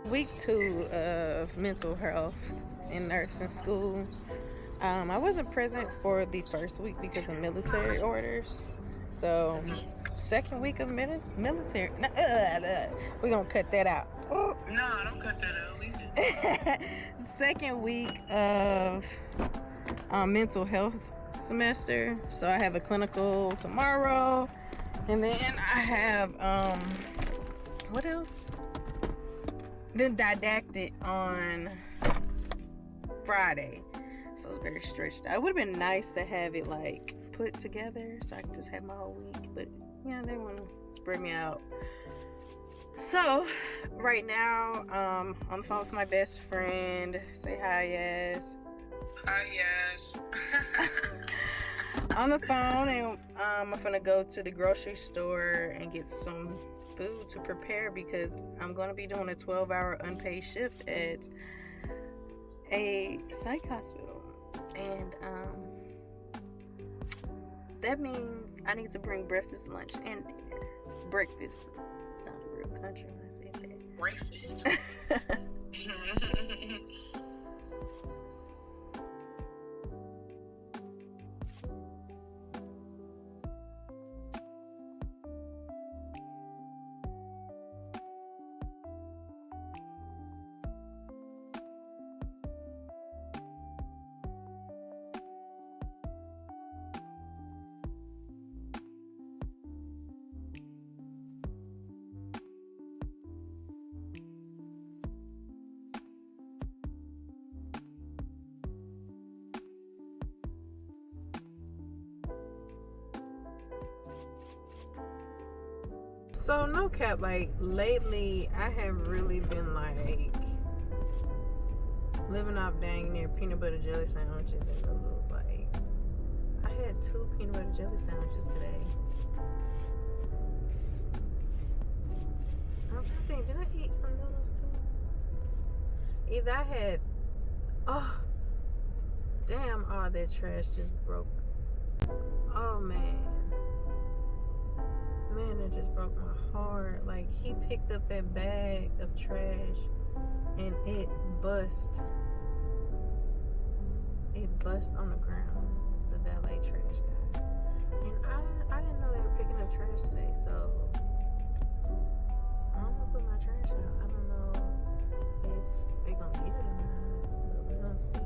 Week 2 of mental health in nursing school. I wasn't present for the first week because of military orders. So, second week of military. We're going to cut that out. No, don't cut that out. Leave it. Second week of mental health semester. So, I have a clinical tomorrow. And then I have, what else? Then didactic on Friday. So it's very stretched out. It would have been nice to have it like put together so I could just have my whole week. But yeah, they want to spread me out. So right now, on the phone with my best friend. Say hi, yes. Hi, yes. On the phone, and I'm gonna go to the grocery store and get some food to prepare because I'm going to be doing a 12-hour unpaid shift at a psych hospital, and that means I need to bring breakfast, lunch, and dinner. Breakfast sounded real country when I said that. Breakfast. So no cap, like lately I have really been like living off dang near peanut butter jelly sandwiches and noodles. Like I had 2 peanut butter jelly sandwiches today. I'm trying to think, did I eat some noodles too? Either I had, oh damn, all that trash just broke. Oh man, it just broke my heart. Like he picked up that bag of trash and it bust on the ground, the valet trash guy. And I didn't know they were picking up trash today, so I'm gonna put my trash out. I don't know if they're gonna get it or not, but we're gonna see.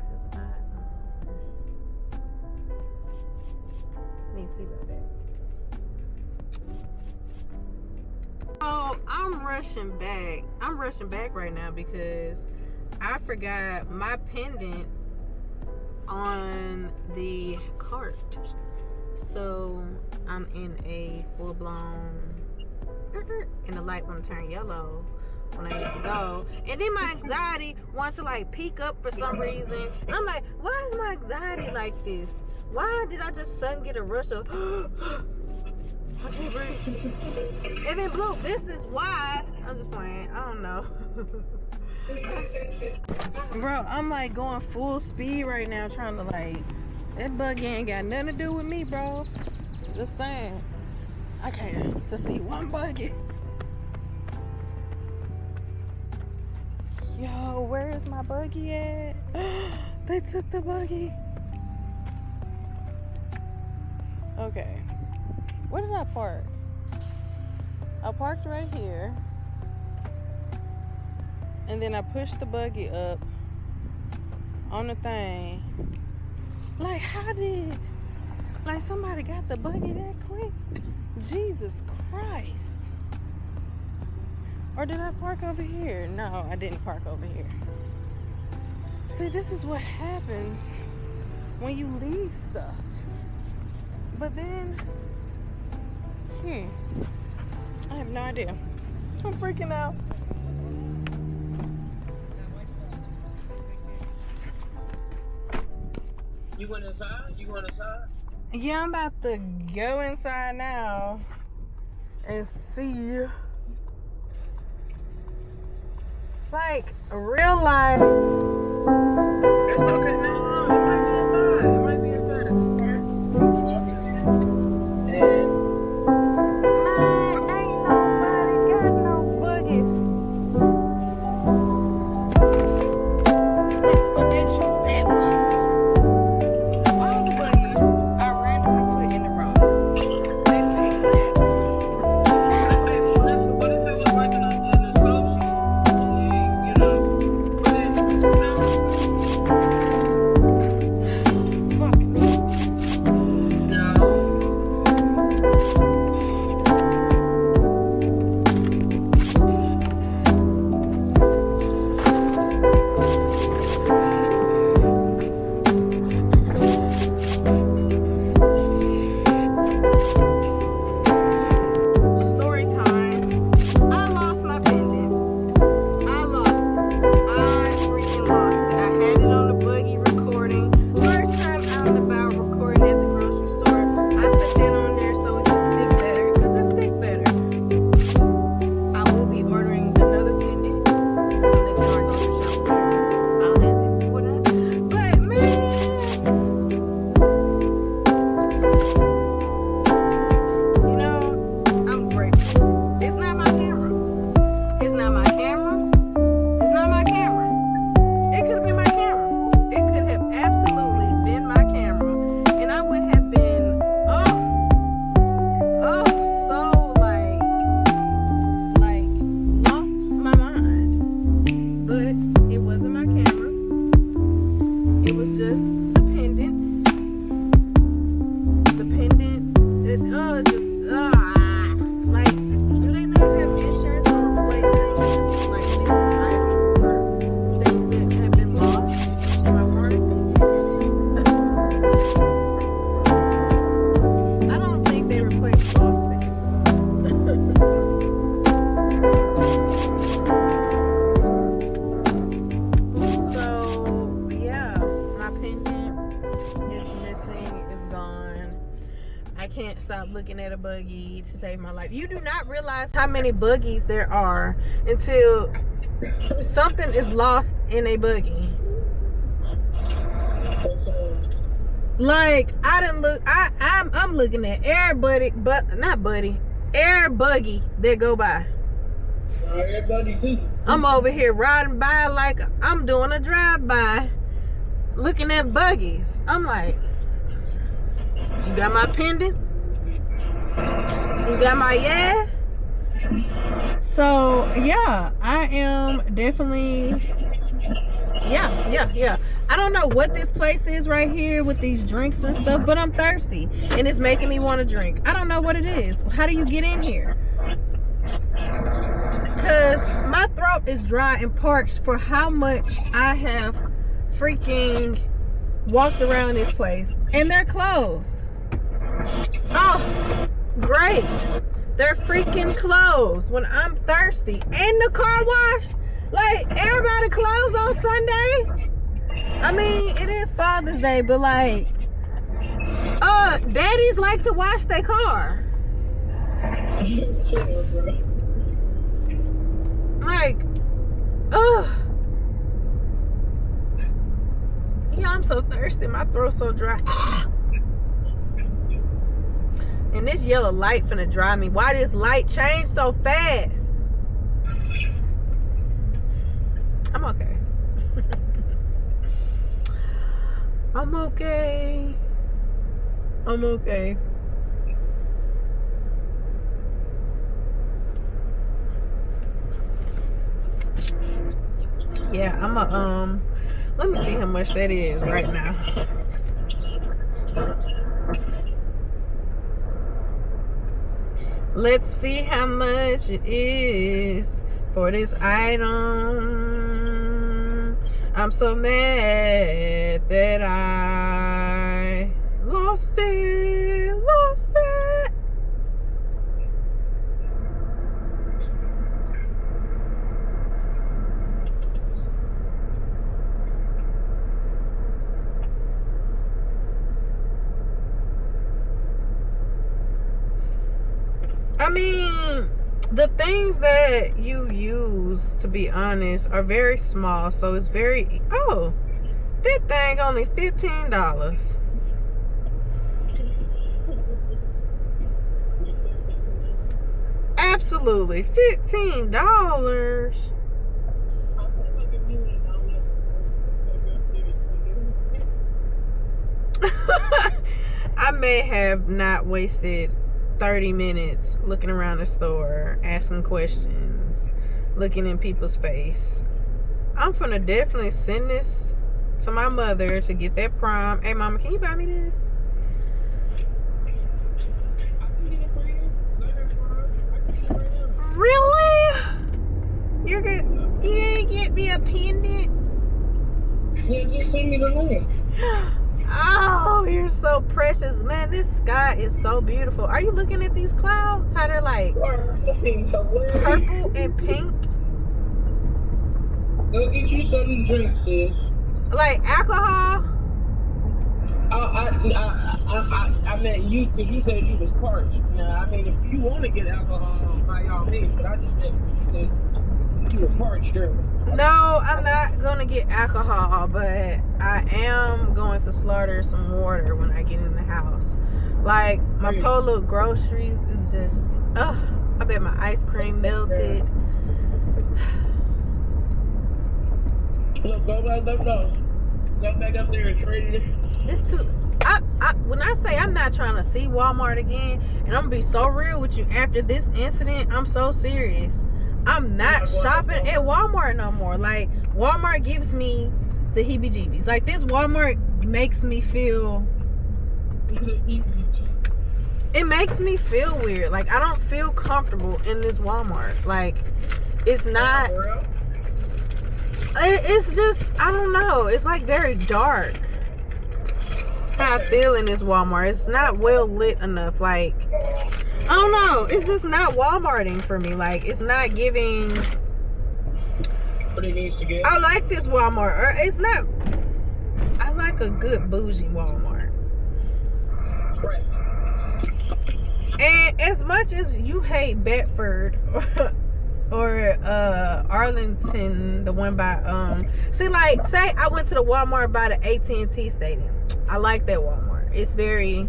Cause I need to see about that. So I'm rushing back. I'm rushing back right now because I forgot my pendant on the cart. So I'm in a full-blown and the light want to turn yellow when I need to go. And then my anxiety wants to like peak up for some reason. And I'm like, why is my anxiety like this? Why did I just suddenly get a rush of I can't breathe. And then blue, this is why. I'm just playing. I don't know. Bro, I'm like going full speed right now trying to like, that buggy ain't got nothing to do with me, bro. Just saying. I can't to see one buggy. Yo, where is my buggy at? They took the buggy. Okay. Where did I park? I parked right here. And then I pushed the buggy up on the thing. Like, how did, like, somebody got the buggy that quick? Jesus Christ. Or did I park over here? No, I didn't park over here. See, this is what happens when you leave stuff. But then, I have no idea. I'm freaking out. You went inside? Yeah, I'm about to go inside now and see, like, real life. It's okay. No, it might be inside. It might be inside. Man, ain't nobody got no boogies. So yeah, my pendant is missing, it's gone. I can't stop looking at a buggy to save my life. You do not realize how many buggies there are until something is lost in a buggy. Like I didn't look. I'm looking at air buggy that go by. Everybody too. I'm over here riding by like I'm doing a drive-by, looking at buggies. I'm like, you got my pendant? You got my yeah? So yeah, I am definitely yeah. I don't know what this place is right here with these drinks and stuff, but I'm thirsty and it's making me want to drink. I don't know what it is. How do you get in here? Because my throat is dry and parched for how much I have freaking walked around this place. And they're closed. Oh, great. They're freaking closed when I'm thirsty. And the car wash. Like, everybody closed on Sunday. I mean, it is Father's Day, but like, daddies like to wash their car. Like, yeah, I'm so thirsty. My throat's so dry. And this yellow light finna dry me. Why this light change so fast? I'm okay. I'm okay. I'm okay. Yeah, I'm a let me see how much that is right now. Let's see how much it is for this item. I'm so mad that I lost it. I mean, the things that you use, to be honest, are very small. So it's very, oh, that thing only $15. Absolutely, $15. I may have not wasted 30 minutes looking around the store, asking questions, looking in people's face. I'm gonna definitely send this to my mother to get that prom. Hey mama, can you buy me this? Really? You're gonna get me a pendant? Yeah, just send me the link. Oh, you're so precious, man. This sky is so beautiful. Are you looking at these clouds? How they're like purple and pink? Go get you something to drink, sis. Like alcohol? I meant you, because you said you was parched. Now, I mean, if you want to get alcohol, by all means, but I just meant you said you were parched earlier. No, I'm not gonna get alcohol, but I am going to slaughter some water when I get in the house. Like my poor little groceries is just, I bet my ice cream melted. Look, go back up there and trade it. It's too. When I say I'm not trying to see Walmart again, and I'm gonna be so real with you, after this incident, I'm so serious. I'm not shopping at Walmart no more. Like, Walmart gives me the heebie-jeebies. Like, this Walmart makes me feel... It makes me feel weird. Like, I don't feel comfortable in this Walmart. Like, it's not... It's just, I don't know. It's, like, very dark. How I feel in this Walmart. It's not well lit enough. Like, don't know. It's just not Walmarting for me. Like, it's not giving. What it needs to get. I like this Walmart. Or it's not. I like a good bougie Walmart. Right. And as much as you hate Bedford or Arlington, the one by see, like, say I went to the Walmart by the AT&T Stadium. I like that Walmart. It's very,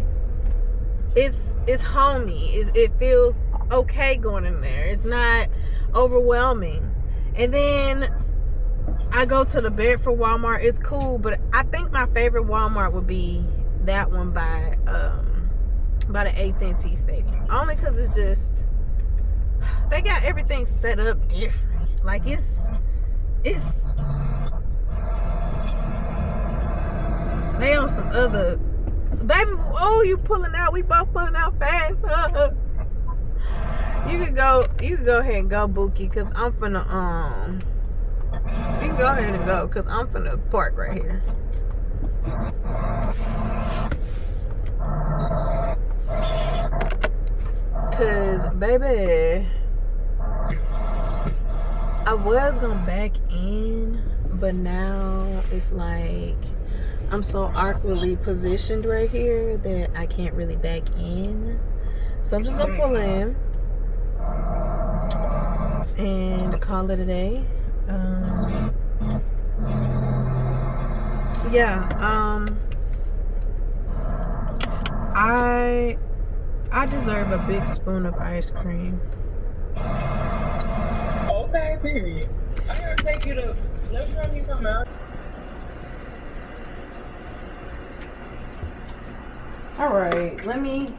it's homey. It feels okay going in there. It's not overwhelming. And then I go to the Bedford Walmart. It's cool, but I think my favorite Walmart would be that one by the AT&T Stadium. Only because it's just, they got everything set up different. Like, it's they on some other, baby. Oh, you pulling out? We both pulling out fast. You can go ahead and go, Bookie, cause I'm finna you can go ahead and go, cause I'm finna park right here. Cause, baby, I was gonna back in, but now it's like I'm so awkwardly positioned right here that I can't really back in. So I'm just gonna pull in and call it a day. I deserve a big spoon of ice cream. Okay, period. I gotta take you to next time you come out. All right, let me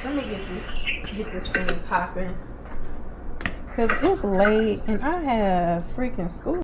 get this thing popping, cause it's late and I have freaking school.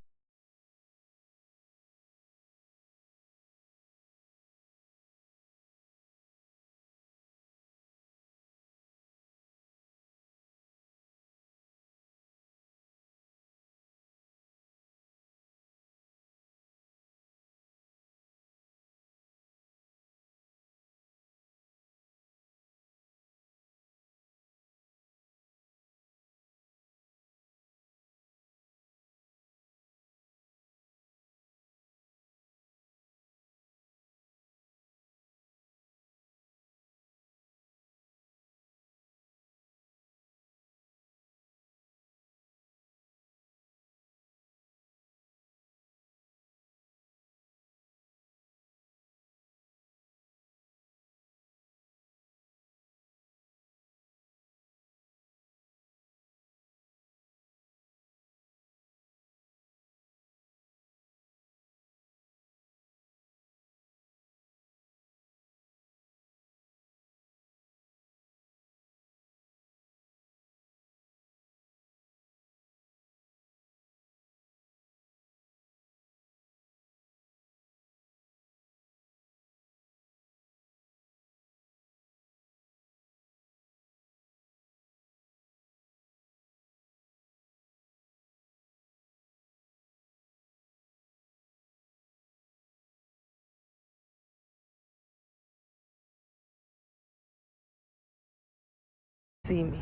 See me,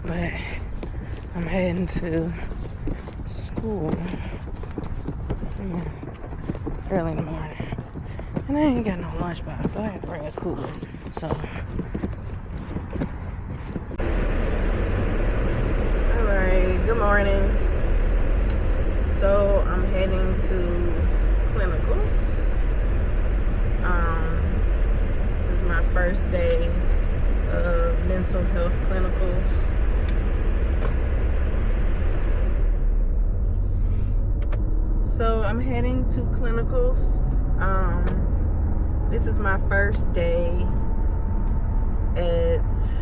but I'm heading to school early in the morning, and I ain't got no lunchbox, so I have to bring a cooler. So, all right, good morning. So I'm heading to clinicals. This is my first day of mental health clinicals. So I'm heading to clinicals. This is my first day at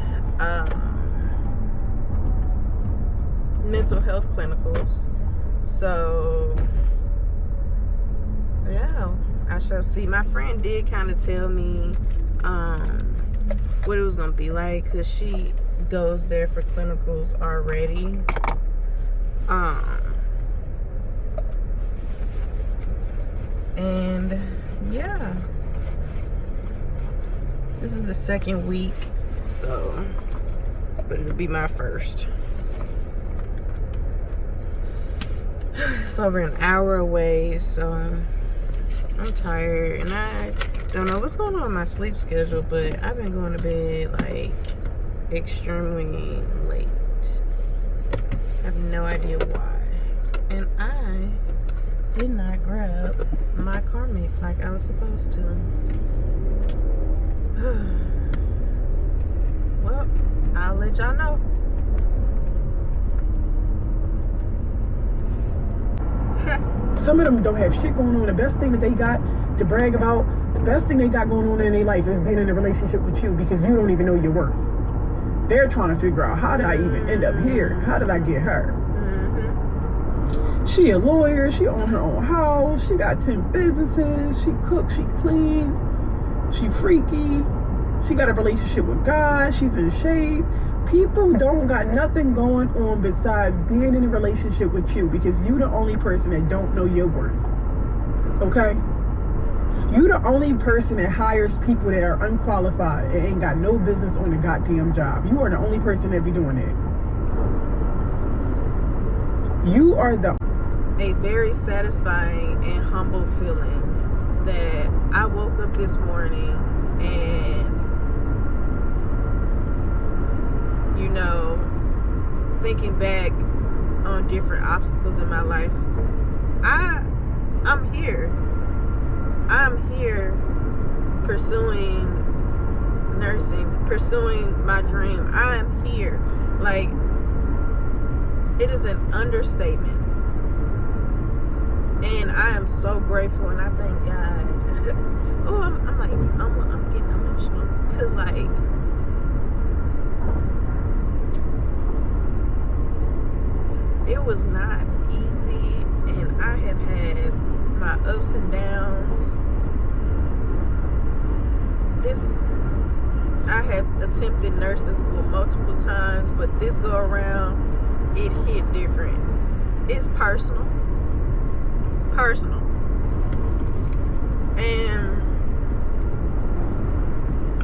mental health clinicals. So yeah, I shall see. My friend did kind of tell me what it was gonna be like, because she goes there for clinicals already. And yeah, this is the second week, So, but it'll be my first. It's over an hour away, so I'm tired, and I don't know what's going on with my sleep schedule, but I've been going to bed like extremely late. I have no idea why. And I did not grab my car mix like I was supposed to. Well, I'll let y'all know. Some of them don't have shit going on. The best thing that they got to brag about, the best thing they got going on in their life is being in a relationship with you, because you don't even know your worth. They're trying to figure out, how did I even end up here? How did I get her? She a lawyer, she own her own house, she got 10 businesses, she cooks, she clean, she freaky, she got a relationship with God, she's in shape. People don't got nothing going on besides being in a relationship with you, because you the only person that don't know your worth. Okay? You the only person that hires people that are unqualified and ain't got no business on the goddamn job. You are the only person that be doing that. You are a very satisfying and humble feeling that I woke up this morning and, you know, thinking back on different obstacles in my life, I'm here. I'm here pursuing nursing, pursuing my dream. I am here. Like, it is an understatement. And I am so grateful, and I thank God. Oh, I'm getting emotional, because like, it was not easy, and I have had my ups and downs. I have attempted nursing school multiple times, but this go around, it hit different. It's personal. And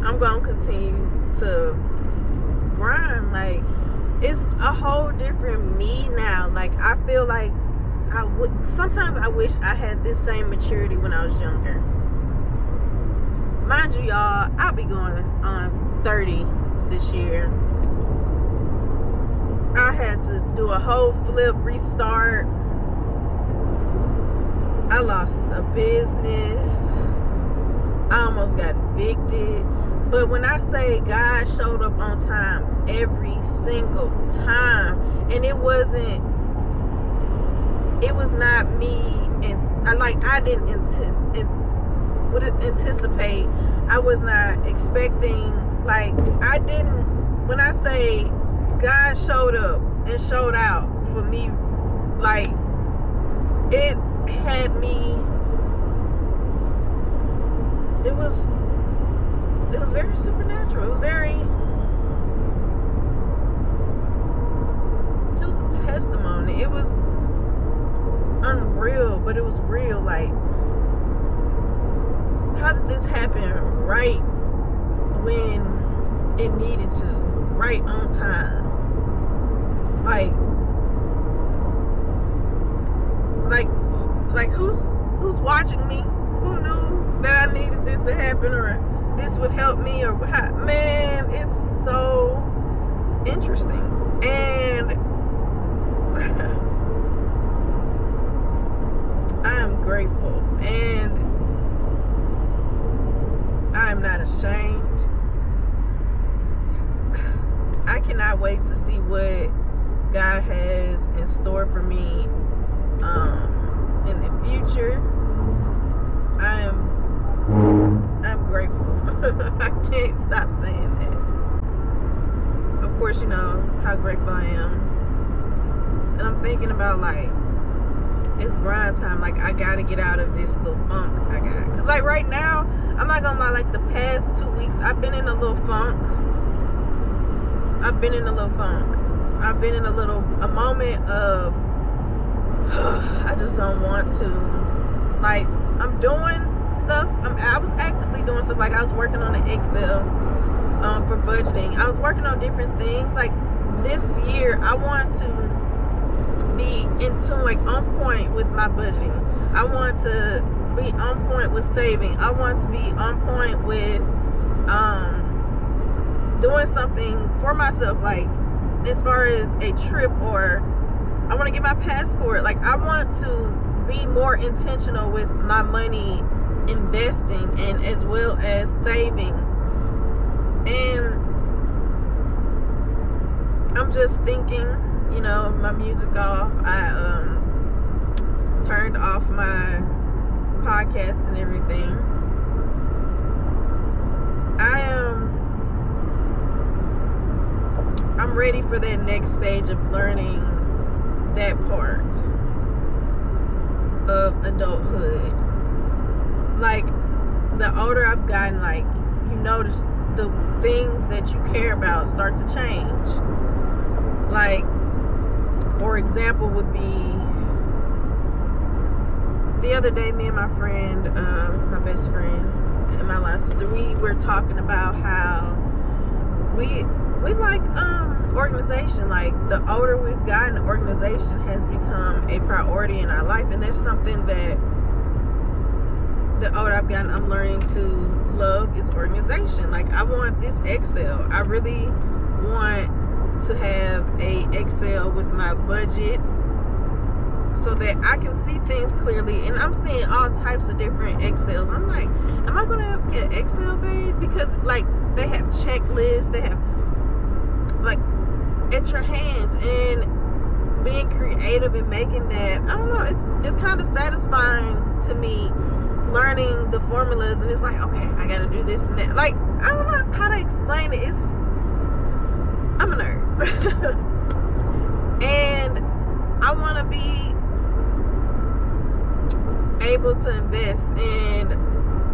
I'm gonna continue to grind. Like, it's a whole different me now. Like, I feel like sometimes I wish I had this same maturity when I was younger. Mind you, y'all, I'll be going on 30 this year. I had to do a whole flip, restart. I lost a business. I almost got evicted. But when I say God showed up on time every single time, and it was not me, and I didn't anticipate. I was not expecting, when I say God showed up and showed out for me, like, it had me, it was very supernatural. It was a testimony. It was unreal, but it was real. Like, how did this happen right when it needed to, right on time? Like who's watching me? Who knew that I needed this to happen, or this would help me, or how? Man, it's so interesting. And I am grateful, and I am not ashamed. I cannot wait to see what God has in store for me in the future. I'm grateful. I can't stop saying that. Of course, you know how grateful I am. And I'm thinking about, like, it's grind time. Like, I gotta get out of this little funk I got. Because, like, right now, I'm not gonna lie, like, the past 2 weeks, I've been in a little funk. I've been in a moment of, I just don't want to. Like, I'm doing stuff. I was actively doing stuff. Like, I was working on an Excel for budgeting. I was working on different things. Like this year, I want to be in tune, like on point with my budgeting. I want to be on point with saving. I want to be on point with doing something for myself, like as far as a trip, or I want to get my passport. Like I want to be more intentional with my money investing and as well as saving. And I'm just thinking, you know, my music's off. I turned off my podcast and everything. I'm ready for that next stage of learning that part of adulthood. Like the older I've gotten, like you notice the things that you care about start to change. Like, for example, would be the other day, me and my friend, my best friend and my line sister, we were talking about how we like organization. Like the older we've gotten, organization has become a priority in our life, and that's something that the older I've gotten, I'm learning to love is organization. Like I want this Excel. I really want to have a Excel with my budget so that I can see things clearly. And I'm seeing all types of different Excels. I'm like, am I gonna get Excel, babe? Because like they have checklists, they have like at your hands, and being creative and making that, I don't know, it's kind of satisfying to me, learning the formulas. And it's like, okay, I gotta do this and that. Like I don't know how to explain it. I'm a nerd. And I want to be able to invest. And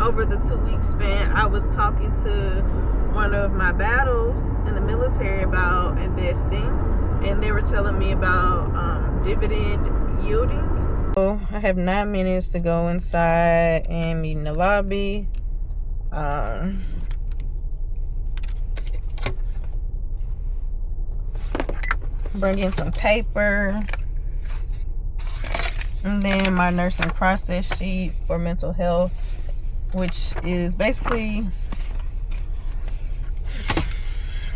over the 2 week span, I was talking to one of my battles in the military about investing, and they were telling me about dividend yielding. So I have 9 minutes to go inside and meet in the lobby. Bring in some paper, and then my nursing process sheet for mental health, which is basically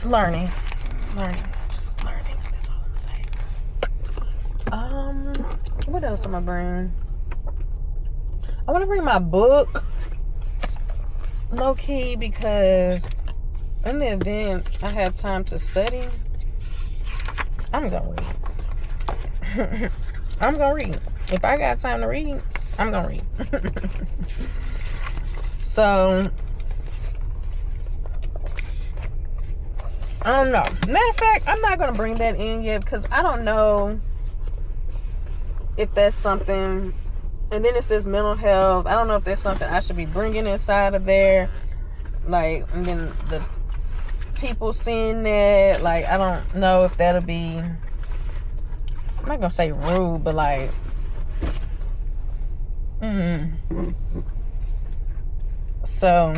learning. Just learning. That's all I'm saying. What else am I bringing? I want to bring my book, low key, because in the event I have time to study, I'm gonna read. I'm gonna read. If I got time to read, I'm gonna read. So I don't know. Matter of fact, I'm not gonna bring that in yet because I don't know if that's something. And then it says mental health. I don't know if that's something I should be bringing inside of there. Like, and then the people seeing that, like, I don't know if that'll be, I'm not gonna say rude, but like, so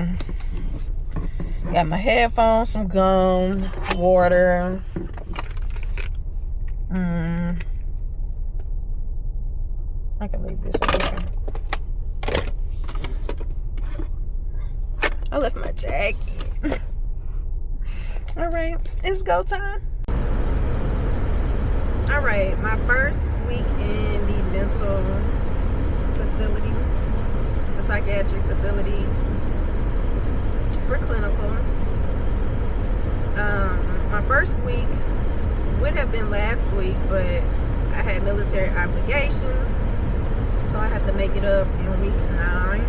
got my headphones, some gum, water, I can leave this over here. I left my jacket. All right, it's go time. All right, my first week in the mental facility, the psychiatric facility for clinical. My first week would have been last week, but I had military obligations, so I have to make it up in week 9.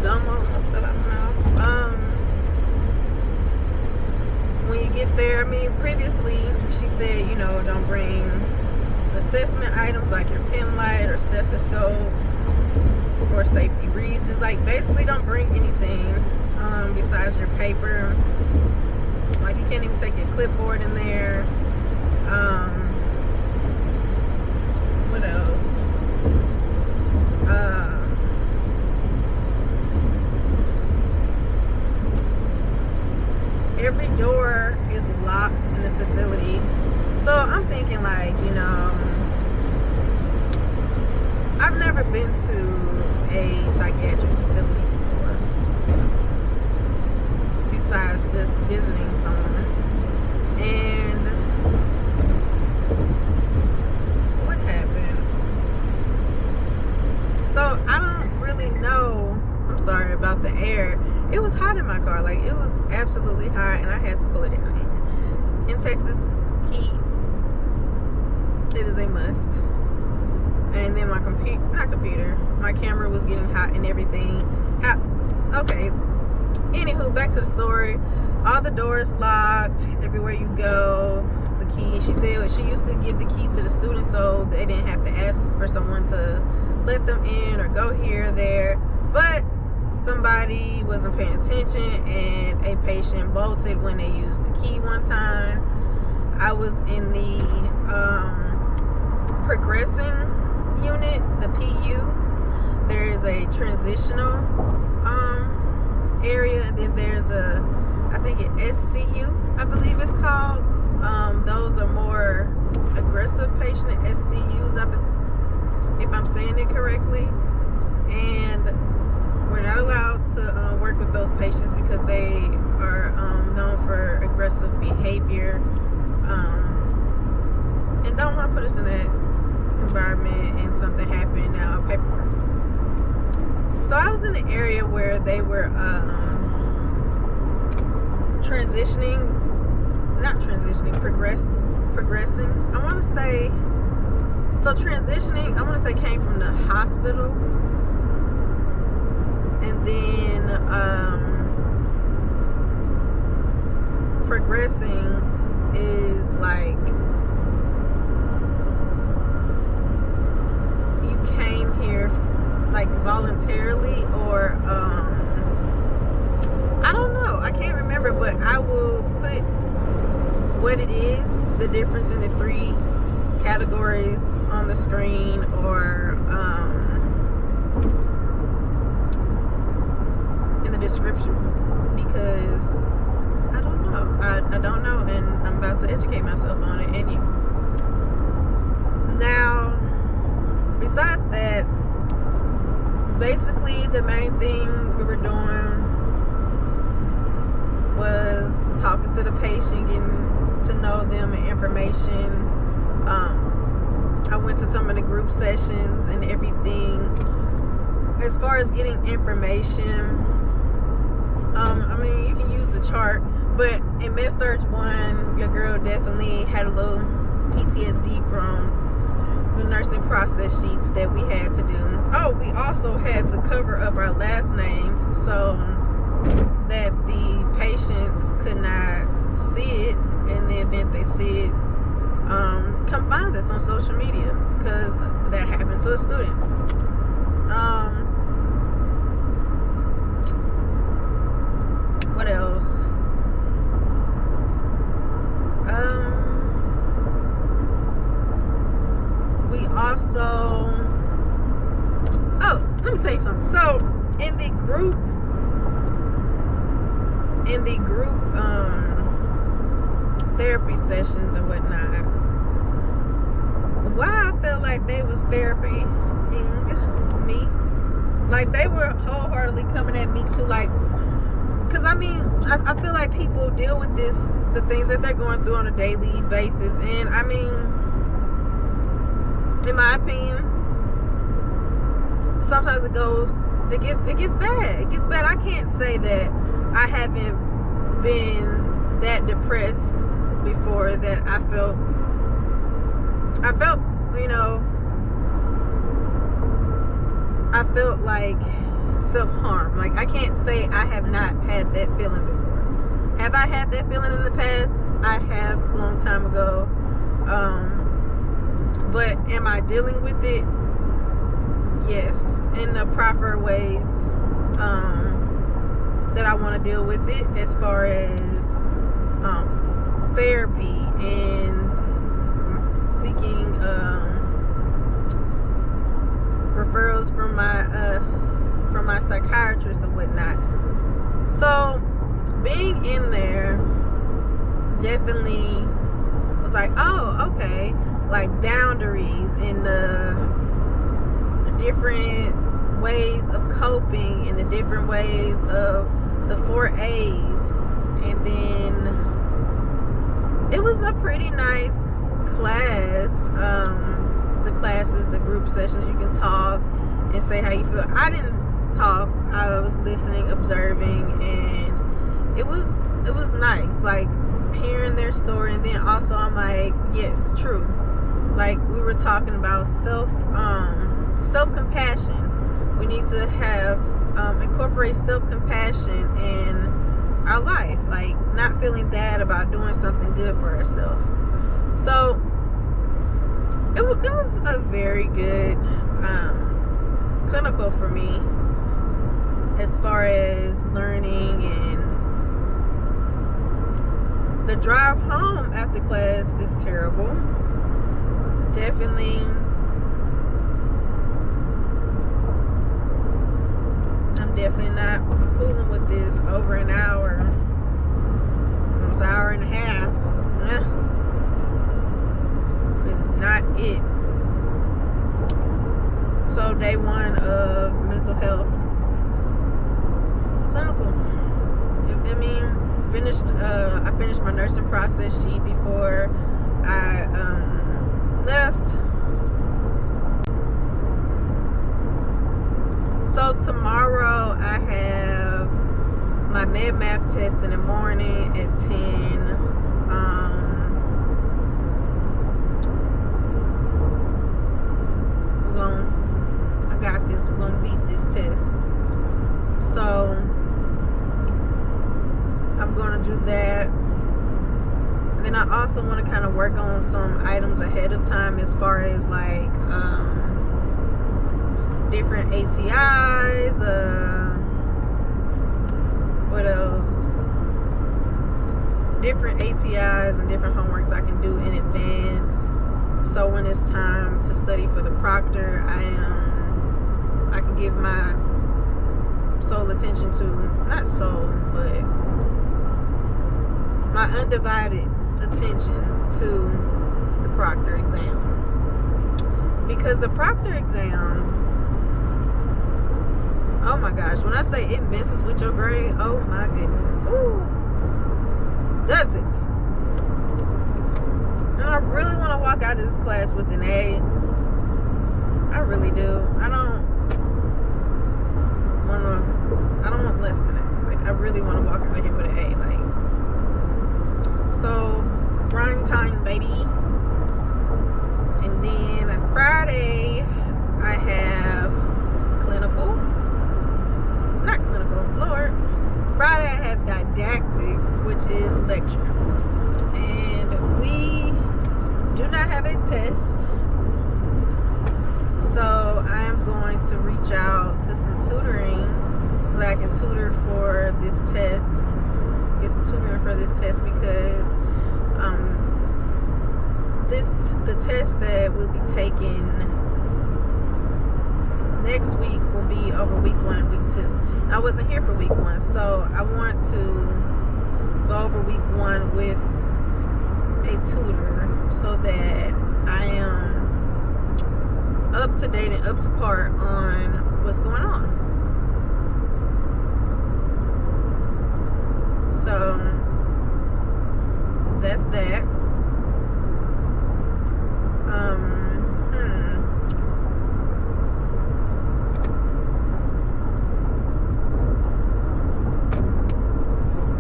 Gum almost fell out my mouth. When you get there, I mean, previously she said, you know, don't bring assessment items like your pen light or stethoscope for safety reasons. Like, basically don't bring anything besides your paper. Like, you can't even take your clipboard in there. What else? to a psychiatric facility before, besides just visiting someone. And what happened? So I don't really know. I'm sorry about the air. It was hot in my car. Like, it was absolutely hot, and I had to cool it down here. In Texas, heat, it is a must. And then my my camera was getting hot and everything. Okay. Anywho, back to the story. All the doors locked. Everywhere you go, it's a key. She said she used to give the key to the students so they didn't have to ask for someone to let them in or go here or there. But somebody wasn't paying attention and a patient bolted when they used the key one time. I was in the progressing unit, the PU. There is a transitional area, and then there's I think an SCU, I believe it's called. Those are more aggressive patient SCUs, if I'm saying it correctly. And we're not allowed to work with those patients because they are known for aggressive behavior, and don't want to put us in that environment and something happened. Now, paperwork. So I was in an area where they were progressing. I want to say, so transitioning, I want to say came from the hospital, and then progressing is like you came here like voluntarily, or I don't know, I can't remember, but I will put what it is, the difference in the three categories on the screen, or in the description, because I don't know, I don't know, and I'm about to educate myself on it. And now, besides that, basically the main thing we were doing was talking to the patient, getting to know them and information. I went to some of the group sessions and everything. As far as getting information, I mean, you can use the chart, but in MedSearch 1, your girl definitely had a little PTSD from the nursing process sheets that we had to do. Oh, we also had to cover up our last names so that the patients could not see it. In the event they see it, come find us on social media, because that happened to a student. What else? We also, let me tell you something. So in the group therapy sessions and whatnot, why I felt like they was therapying me, like they were wholeheartedly coming at me to, like, because I mean, I feel like people deal with the things that they're going through on a daily basis, and I mean, in my opinion, sometimes it gets bad. It gets bad. I can't say that I haven't been that depressed before, that I felt, you know, I felt like self-harm. Like, I can't say I have not had that feeling before. Have I had that feeling in the past? I have, a long time ago. But am I dealing with it? Yes, in the proper ways that I want to deal with it, as far as therapy and seeking referrals from my psychiatrist and whatnot. So being in there definitely was like, oh, okay, like boundaries and different ways of coping and the different ways of the 4 A's. And then it was a pretty nice class. The classes, the group sessions, you can talk and say how you feel. I didn't talk. I was listening, observing, and it was nice, like hearing their story. And then also I'm like, yes, true. Like we were talking about self-compassion. We need to have incorporate self-compassion in our life, like not feeling bad about doing something good for ourselves. So it was a very good clinical for me as far as learning. And the drive home after class is terrible. I'm definitely not fooling with this over an hour. Almost an hour and a half. It's not it. So day 1 of mental health clinical. I mean, I finished my nursing process sheet before I left. So tomorrow I have my med map test in the morning at 10. I got this. We're gonna beat this test. So I'm gonna do that. And then I also want to kind of work on some items ahead of time as far as like different ATIs, what else? Different ATIs and different homeworks I can do in advance. So when it's time to study for the proctor, I can give my sole attention to, not sole, but my undivided attention to the proctor exam. Because the proctor exam, oh my gosh, when I say it messes with your grade, oh my goodness. Ooh. Does it? And I really want to walk out of this class with an A. I really do. I don't want less than that. Like, I really want to walk out of here with an A. Like, so grind time, baby. And then on Friday I have clinical. Not clinical, Lord. Friday I have didactic, which is lecture. And we do not have a test. So I am going to reach out to some tutoring so that I can tutor for this test. Get some tutoring for this test because the test that we'll be taking next week will be over week 1 and week 2. And I wasn't here for week 1, so I want to go over week 1 with a tutor so that I am up to date and up to par on what's going on. So that's that.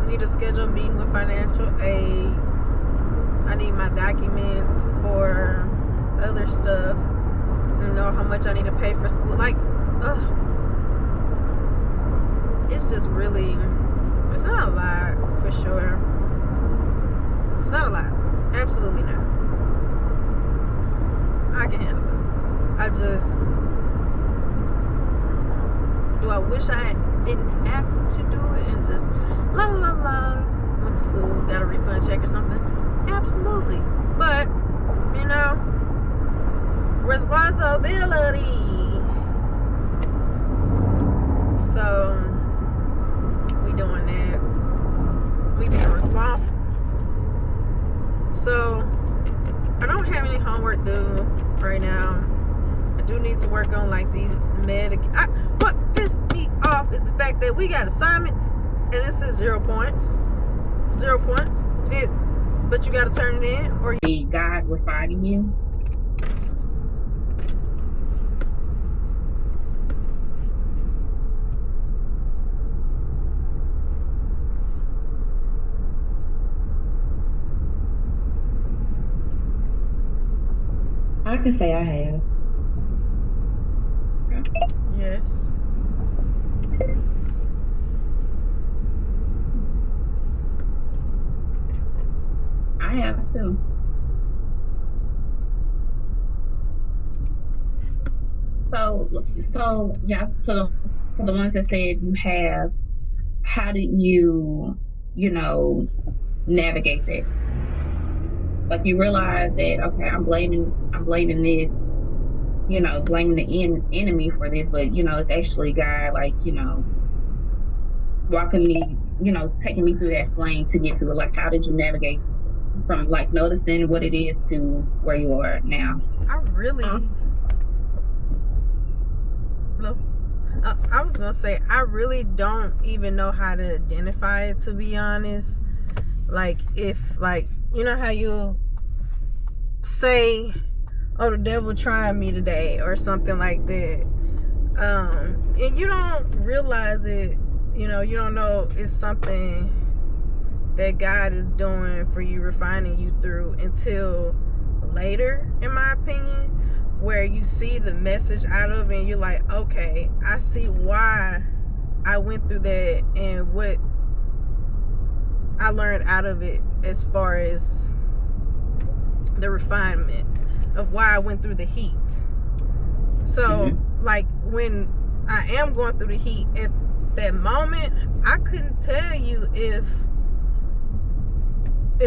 Need a scheduled meeting with financial aid. I need my documents for other stuff. And know how much I need to pay for school. Like, it's just really, it's not a lot for sure. It's not a lot. Absolutely not. I can handle it. I just, do I wish I didn't have to do it and just la la la went to school, got a refund check or something? Absolutely. But, you know, responsibility. So we doing that. We being responsible. So I don't have any homework due right now. I do need to work on like these what pissed me off is the fact that we got assignments and it says 0 points. 0 points. But you got to turn it in, or God refining you. I can say I have. yes. I have too. So yeah. So for the ones that said you have, how do you navigate that? Like you realize that okay, I'm blaming this, blaming the enemy for this, but it's actually God, like walking me, taking me through that flame to get to it. Like, how did you navigate from like noticing what it is to where you are now? I really I was gonna say I really don't even know how to identify it, to be honest. Like, if like, you know how you say, oh, the devil trying me today or something like that, and you don't realize it, you don't know it's something that God is doing for you, refining you through, until later, in my opinion, where you see the message out of it and you're like, okay, I see why I went through that and what I learned out of it, as far as the refinement of why I went through the heat. So like, when I am going through the heat at that moment, I couldn't tell you if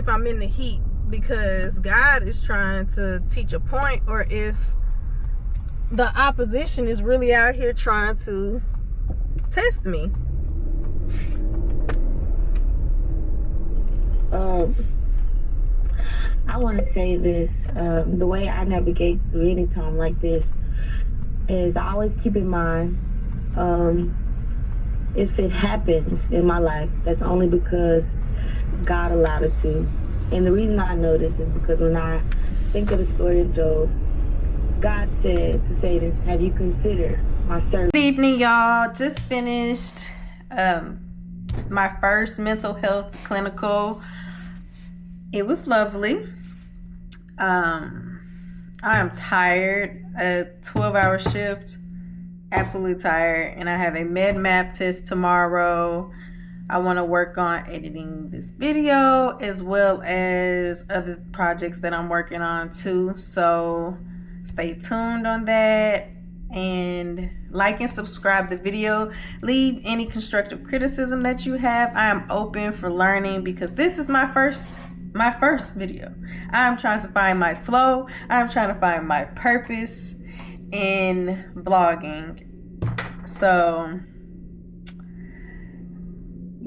I'm in the heat because God is trying to teach a point, or if the opposition is really out here trying to test me. I want to say this. The way I navigate through any time like this is I always keep in mind, if it happens in my life, that's only because God allowed it to. And the reason I know this is because when I think of the story of Job, God said to Satan, have you considered my servant? Good evening, y'all. Just finished my first mental health clinical. It was lovely. I am tired. A 12-hour shift. Absolutely tired. And I have a med map test tomorrow. I want to work on editing this video as well as other projects that I'm working on too. So stay tuned on that, and like and subscribe the video. Leave any constructive criticism that you have. I am open for learning because this is my first video. I'm trying to find my flow. I'm trying to find my purpose in vlogging. So,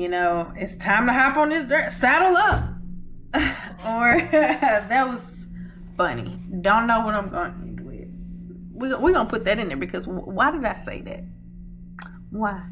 it's time to hop on this dirt. Saddle up. Or that was funny. Don't know what I'm going to do with. We're going to put that in there because why did I say that? Why?